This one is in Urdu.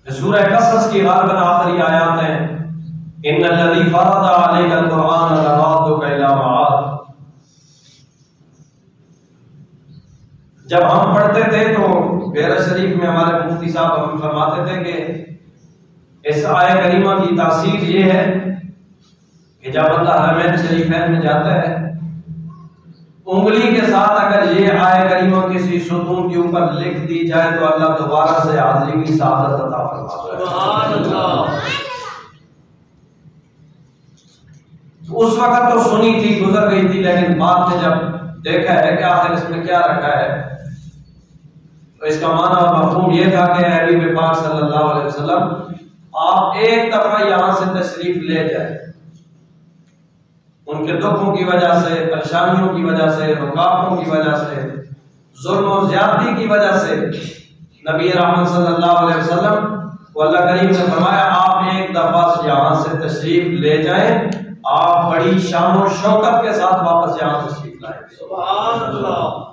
سورہ قصص کی غالباً آخری آیات ہیں، ان الذی فرض علیک القرآن لرادک الی معاد۔ جب ہم پڑھتے تھے تو بیرہ شریف میں ہمارے مفتی صاحب ہمیں فرماتے تھے کہ اس آیہ کریمہ کی تاثیر یہ ہے کہ جب بندہ حرمین شریفین میں جاتا ہے، انگلی کے ساتھ اگر یہ آیہ کریمہ کسی ستون کے اوپر لکھ دی جائے تو اللہ دوبارہ سے حاضری کی سعادت عطا فرماتا ہے۔ سبحان اللہ۔ اس وقت تو سنی تھی، گزر گئی تھی، لیکن بعد میں جب دیکھا ہے کہ آخر اس میں کیا رکھا ہے تو اس کا معنی اور مفہوم یہ تھا کہ حبیب پاک صلی اللہ علیہ وسلم آپ ایک دفعہ یہاں سے تشریف لے جائیں، ان کے دکھوں کی وجہ سے، پریشانیوں کی وجہ سے، رکاوٹوں کی وجہ سے، ظلم و زیادتی کی وجہ سے نبی رحمت صلی اللہ علیہ وسلم کو اللہ کریم نے فرمایا آپ ایک دفعہ یہاں سے تشریف لے جائیں، آپ بڑی شان و شوکت کے ساتھ واپس یہاں تشریف لائیں۔ سبحان اللہ۔